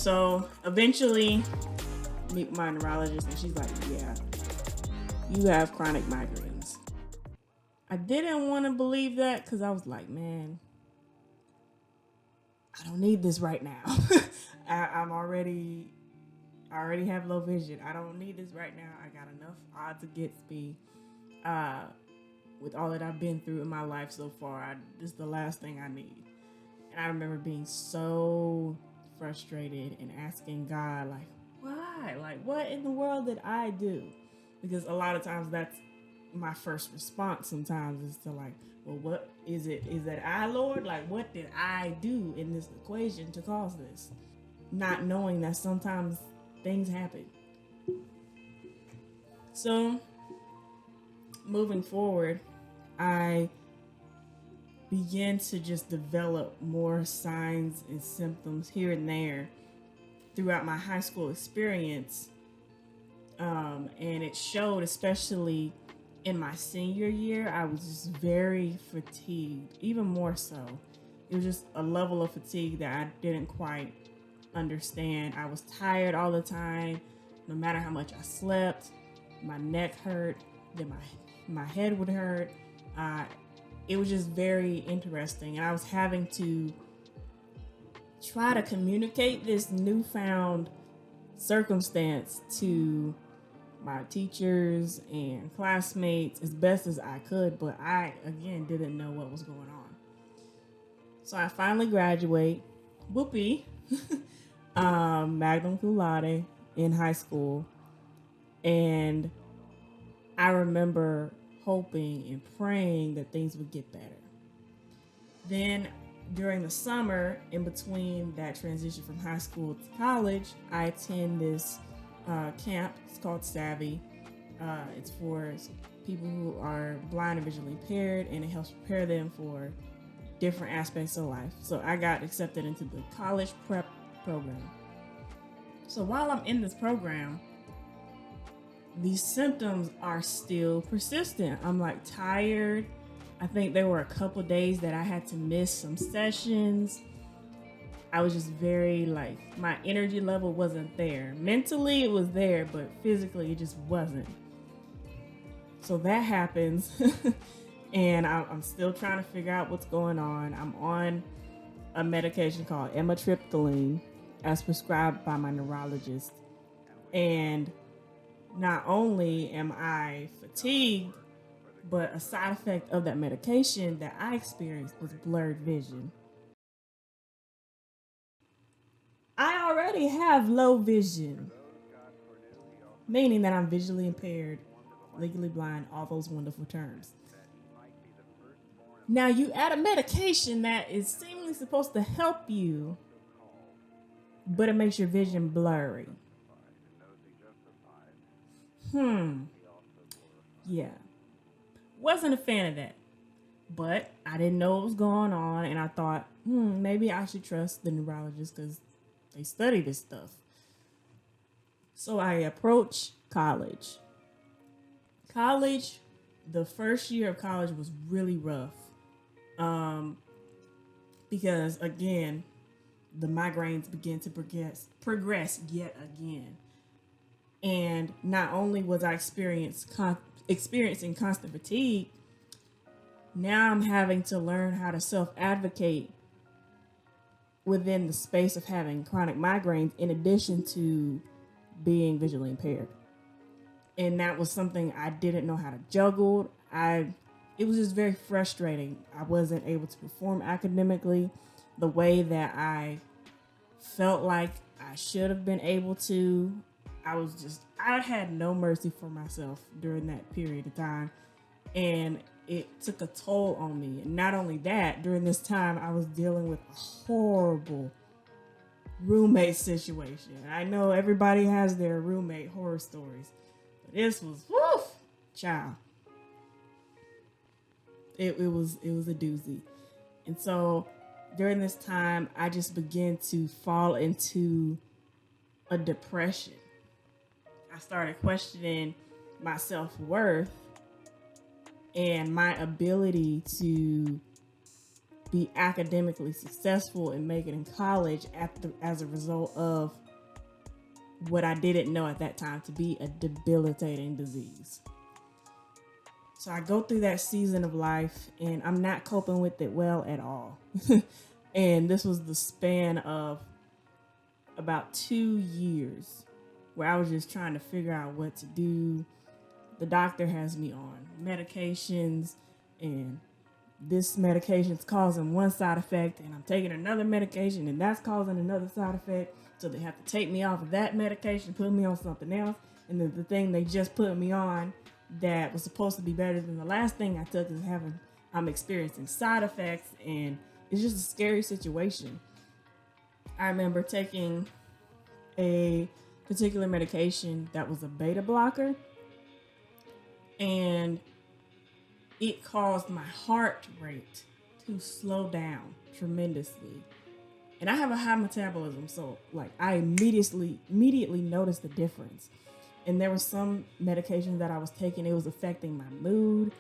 So eventually meet my neurologist and she's like, yeah, you have chronic migraines. I didn't want to believe that because I was like, man, I don't need this right now. I already have low vision. I don't need this right now. I got enough odds against me. With all that I've been through in my life so far, this is the last thing I need. And I remember being so frustrated and asking God, like, why? Like, what in the world did I do? Because a lot of times that's my first response sometimes is to like, well, what is it? Is that I, Lord? Like, what did I do in this equation to cause this? Not knowing that sometimes things happen. So, moving forward, I began to just develop more signs and symptoms here and there throughout my high school experience. And it showed, especially in my senior year, I was just very fatigued, even more so. It was just a level of fatigue that I didn't quite understand. I was tired all the time, no matter how much I slept. My neck hurt, then my head would hurt. It was just very interesting, and I was having to try to communicate this newfound circumstance to my teachers and classmates as best as I could, but I, again, didn't know what was going on. So I finally graduate, whoopee, magna cum laude in high school, and I remember hoping and praying that things would get better. Then during the summer, in between that transition from high school to college, I attend this camp. It's called Savvy. It's for people who are blind and visually impaired, and it helps prepare them for different aspects of life. So I got accepted into the college prep program. So while I'm in this program, these symptoms are still persistent. I'm like tired. I think there were a couple days that I had to miss some sessions. I was just very like, my energy level wasn't there. Mentally it was there, but physically it just wasn't. So that happens. And I'm still trying to figure out what's going on. I'm on a medication called amitriptyline as prescribed by my neurologist. And not only am I fatigued, but a side effect of that medication that I experienced was blurred vision. I already have low vision, meaning that I'm visually impaired, legally blind, all those wonderful terms. Now you add a medication that is seemingly supposed to help you, but it makes your vision blurry. Yeah. Wasn't a fan of that. But I didn't know what was going on, and I thought, maybe I should trust the neurologist because they study this stuff. So I approached college. The first year of college was really rough. Because again, the migraines began to progress yet again. And not only was I experiencing constant fatigue, now I'm having to learn how to self-advocate within the space of having chronic migraines in addition to being visually impaired. And that was something I didn't know how to juggle. It was just very frustrating. I wasn't able to perform academically the way that I felt like I should have been able to. I had no mercy for myself during that period of time, and it took a toll on me. And not only that, during this time, I was dealing with a horrible roommate situation. I know everybody has their roommate horror stories, but this was, child. It was a doozy. And so during this time, I just began to fall into a depression. I started questioning my self-worth and my ability to be academically successful and make it in college as a result of what I didn't know at that time to be a debilitating disease. So I go through that season of life and I'm not coping with it well at all. And this was the span of about 2 years where I was just trying to figure out what to do. The doctor has me on medications, and this medication's causing one side effect, and I'm taking another medication and that's causing another side effect. So they have to take me off of that medication, put me on something else. And then the thing they just put me on that was supposed to be better than the last thing I took I'm experiencing side effects, and it's just a scary situation. I remember taking a particular medication that was a beta blocker, and it caused my heart rate to slow down tremendously. And I have a high metabolism, so like I immediately noticed the difference. And there was some medication that I was taking, it was affecting my mood,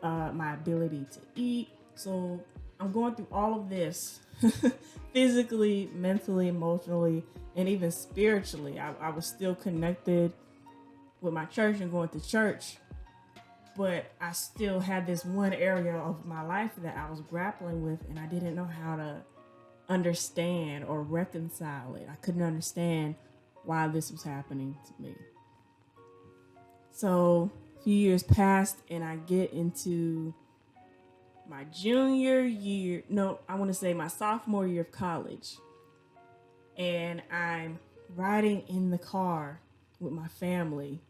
my ability to eat. So I'm going through all of this physically, mentally, emotionally, and even spiritually. I was still connected with my church and going to church, but I still had this one area of my life that I was grappling with, and I didn't know how to understand or reconcile it. I couldn't understand why this was happening to me. So a few years passed and I get into my my sophomore year of college. And I'm riding in the car with my family,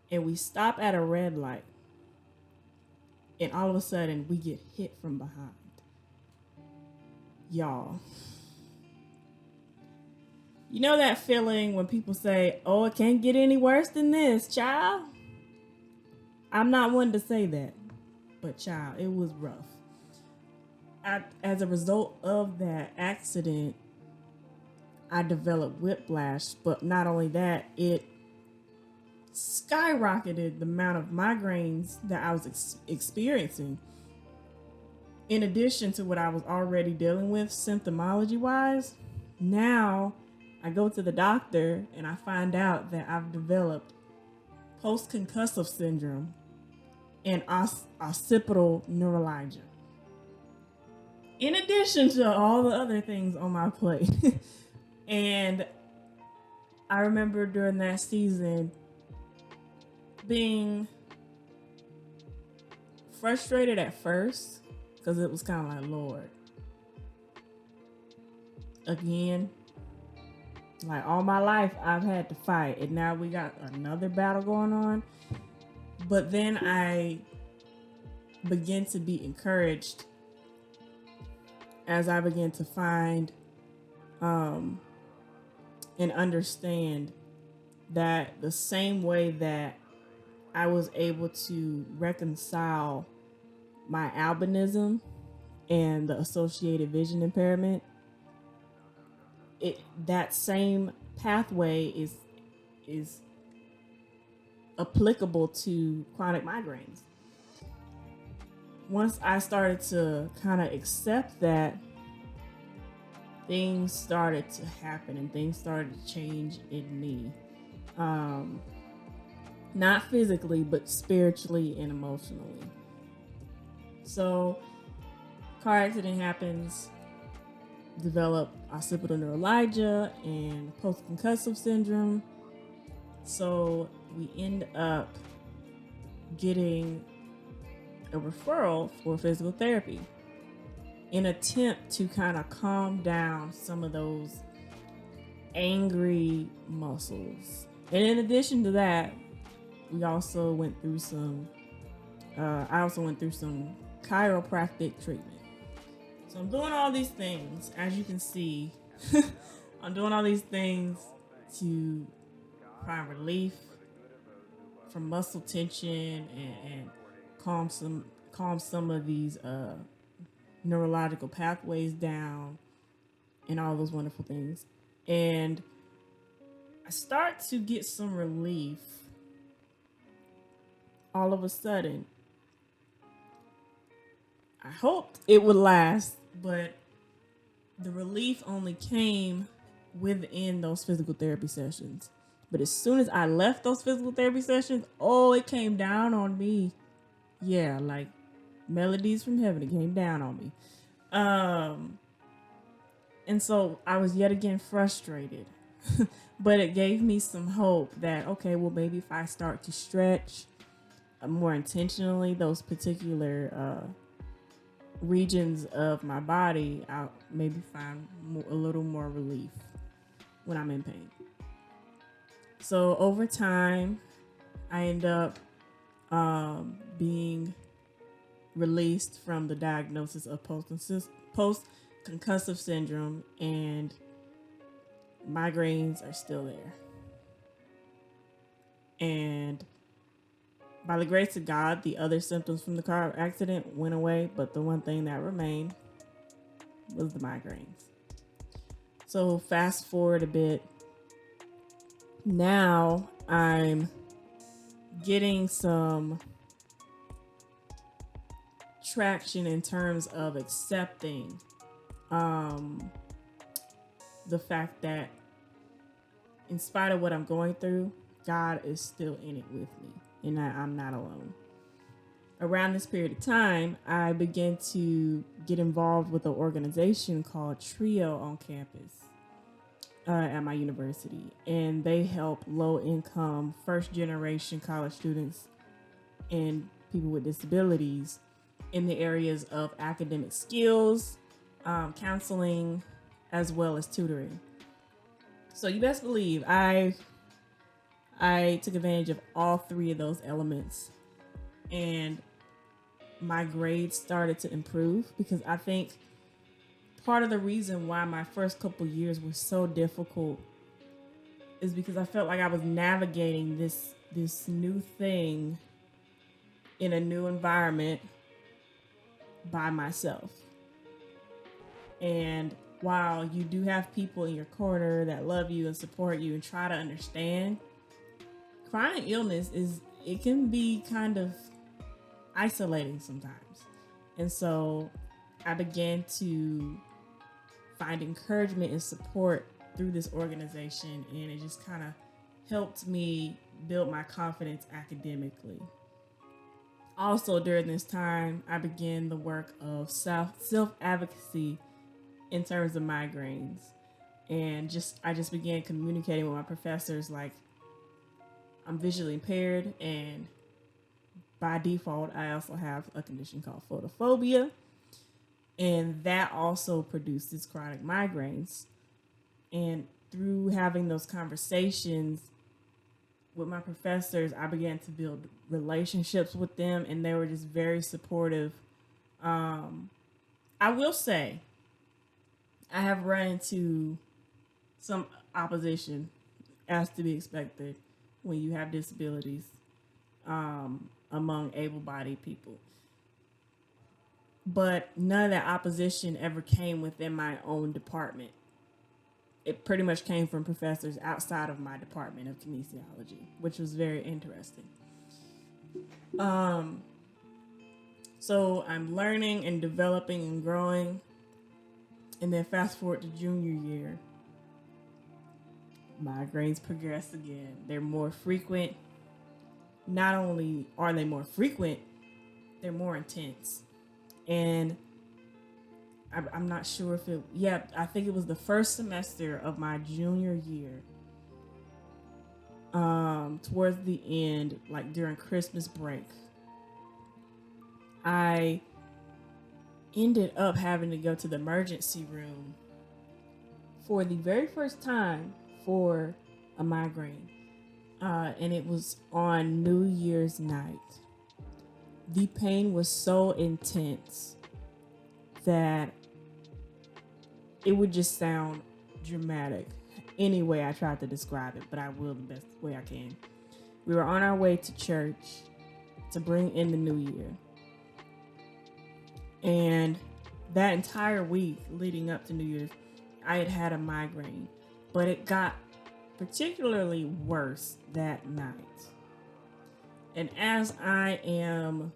and we stop at a red light, and all of a sudden we get hit from behind. Y'all, you know that feeling when people say, oh, it can't get any worse than this, child? I'm not one to say that, but child, it was rough. As a result of that accident, I developed whiplash, but not only that, it skyrocketed the amount of migraines that I was experiencing. In addition to what I was already dealing with symptomology wise, now I go to the doctor and I find out that I've developed post-concussive syndrome and occipital neuralgia. In addition to all the other things on my plate. And I remember during that season being frustrated at first, because it was kind of like, Lord, again, like all my life I've had to fight, and now we got another battle going on. But then I began to be encouraged as I began to find and understand that the same way that I was able to reconcile my albinism and the associated vision impairment, that same pathway is applicable to chronic migraines. Once I started to kind of accept that, things started to happen and things started to change in me. Not physically, but spiritually and emotionally. So, car accident happens, develop occipital neuralgia and post-concussive syndrome. So we end up getting a referral for physical therapy in an attempt to kind of calm down some of those angry muscles. And in addition to that, we also went through I also went through some chiropractic treatment. So I'm doing all these things, as you can see. I'm doing all these things to find relief from muscle tension and calm some of these neurological pathways down and all those wonderful things. And I start to get some relief. All of a sudden, I hoped it would last, but the relief only came within those physical therapy sessions. But as soon as I left those physical therapy sessions, oh, it came down on me. Yeah, like melodies from heaven, it came down on me. And so I was yet again frustrated. But it gave me some hope that, okay, well, maybe if I start to stretch more intentionally those particular regions of my body, I'll maybe find a little more relief when I'm in pain. So over time, I end up being released from the diagnosis of post-concussive syndrome, and migraines are still there. And by the grace of God, the other symptoms from the car accident went away, but the one thing that remained was the migraines. So fast forward a bit. Now I'm getting some traction in terms of accepting the fact that in spite of what I'm going through, God is still in it with me, and I'm not alone. Around this period of time, I began to get involved with an organization called Trio on campus at my university, and they help low-income, first-generation college students and people with disabilities in the areas of academic skills, counseling, as well as tutoring. So you best believe I took advantage of all three of those elements, and my grades started to improve, because I think part of the reason why my first couple years were so difficult is because I felt like I was navigating this new thing in a new environment by myself. And while you do have people in your corner that love you and support you and try to understand, chronic illness it can be kind of isolating sometimes. And so I began to find encouragement and support through this organization, and it just kind of helped me build my confidence academically. Also during this time, I began the work of self-advocacy in terms of migraines, and I just began communicating with my professors like, I'm visually impaired, and by default I also have a condition called photophobia, and that also produces chronic migraines. And through having those conversations with my professors, I began to build relationships with them, and they were just very supportive. I will say I have run into some opposition, as to be expected when you have disabilities, among able-bodied people. But none of that opposition ever came within my own department. It pretty much came from professors outside of my department of kinesiology, which was very interesting. So I'm learning and developing and growing. And then fast forward to junior year, migraines progress again. They're more frequent. Not only are they more frequent, they're more intense. And I'm not sure if I think it was the first semester of my junior year, towards the end, like during Christmas break, I ended up having to go to the emergency room for the very first time for a migraine. And it was on New Year's night. The pain was so intense that it would just sound dramatic any way I tried to describe it, but I will the best way I can. We were on our way to church to bring in the new year. And that entire week leading up to New Year's, I had had a migraine, but it got particularly worse that night. And as I am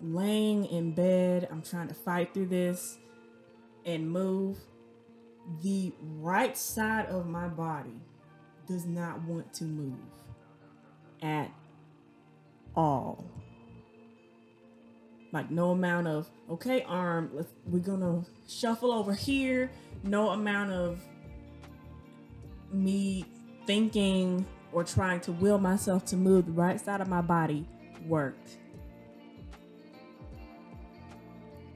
laying in bed. I'm trying to fight through this and move. The right side of my body does not want to move at all. Like no amount of, okay, arm, we're gonna shuffle over here. No amount of me thinking or trying to will myself to move the right side of my body worked.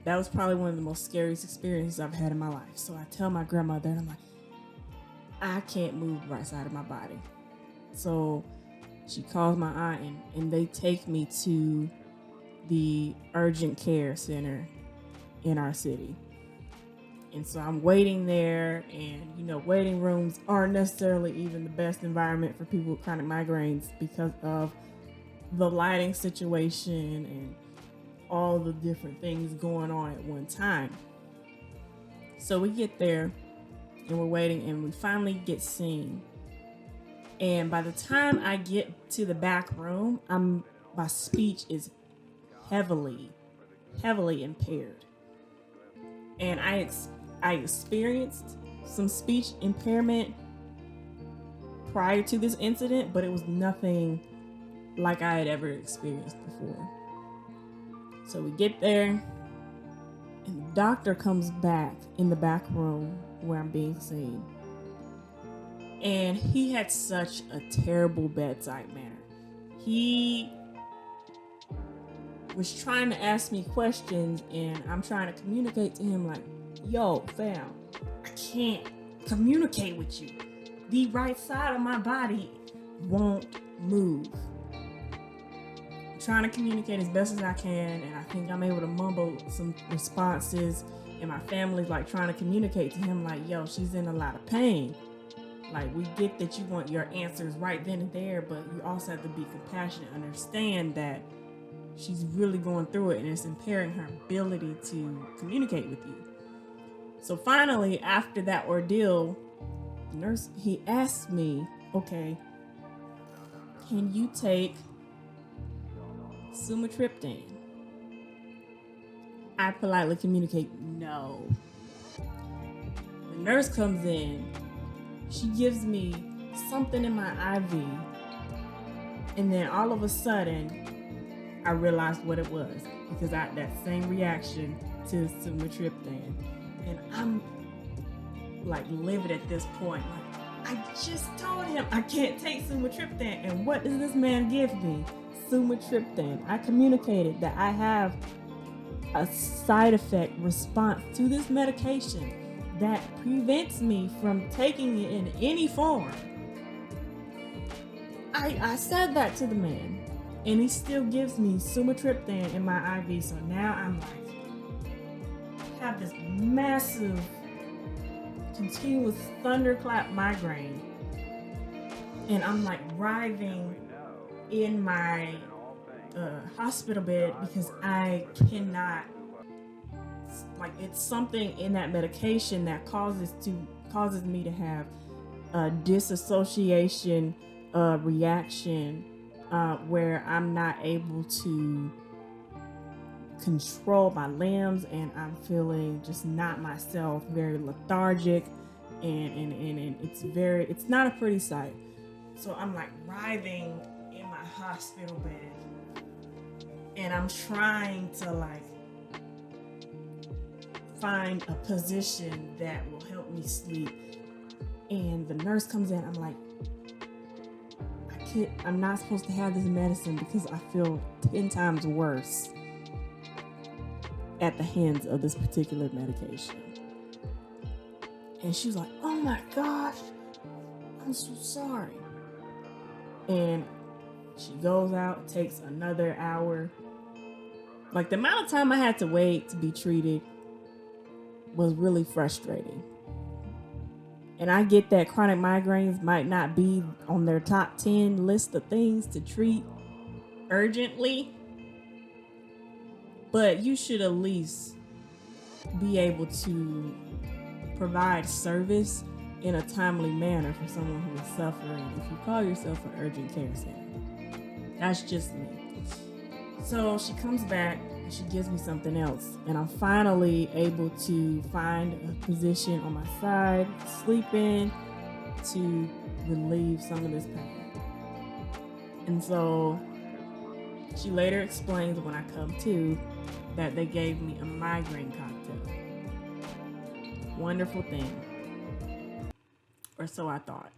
That was probably one of the most scariest experiences I've had in my life. So I tell my grandmother, and I'm like, I can't move the right side of my body. So she calls my aunt, and they take me to the urgent care center in our city. And so I'm waiting there, and waiting rooms aren't necessarily even the best environment for people with chronic migraines because of the lighting situation and all the different things going on at one time. So we get there and we're waiting, and we finally get seen. And by the time I get to the back room, my speech is heavily impaired. And I experienced some speech impairment prior to this incident, but it was nothing like I had ever experienced before. So we get there, and the doctor comes back in the back room where I'm being seen. And he had such a terrible bedside manner. He was trying to ask me questions, and I'm trying to communicate to him like, yo, fam, I can't communicate with you. The right side of my body won't move. I'm trying to communicate as best as I can, and I think I'm able to mumble some responses, and my family's like trying to communicate to him like, yo, she's in a lot of pain. Like, we get that you want your answers right then and there, but you also have to be compassionate, understand that she's really going through it and it's impairing her ability to communicate with you. So finally, after that ordeal, the nurse, he asked me, okay, can you take sumatriptan? I politely communicate, no. The nurse comes in, she gives me something in my IV, and then all of a sudden, I realized what it was, because I had that same reaction to sumatriptan. And I'm like livid at this point. Like, I just told him I can't take sumatriptan, and what does this man give me? Sumatriptan. I communicated that I have a side effect response to this medication that prevents me from taking it in any form. I said that to the man, and he still gives me sumatriptan in my IV. So now I'm like, have this massive, continuous thunderclap migraine, and I'm like writhing in my hospital bed because I cannot. Like, it's something in that medication that causes me to have a disassociation reaction where I'm not able to control my limbs, and I'm feeling just not myself, very lethargic, and it's not a pretty sight. So I'm like writhing in my hospital bed, and I'm trying to like find a position that will help me sleep. And the nurse comes in, I'm like, I'm not supposed to have this medicine because I feel 10 times worse at the hands of this particular medication. And she was like, oh my gosh, I'm so sorry. And she goes out, takes another hour. Like, the amount of time I had to wait to be treated was really frustrating. And I get that chronic migraines might not be on their top 10 list of things to treat urgently, but you should at least be able to provide service in a timely manner for someone who is suffering if you call yourself an urgent care center. That's just me. So she comes back, and she gives me something else. And I'm finally able to find a position on my side, sleep in, to relieve some of this pain. And so she later explains when I come to that they gave me a migraine cocktail. Wonderful thing. Or so I thought.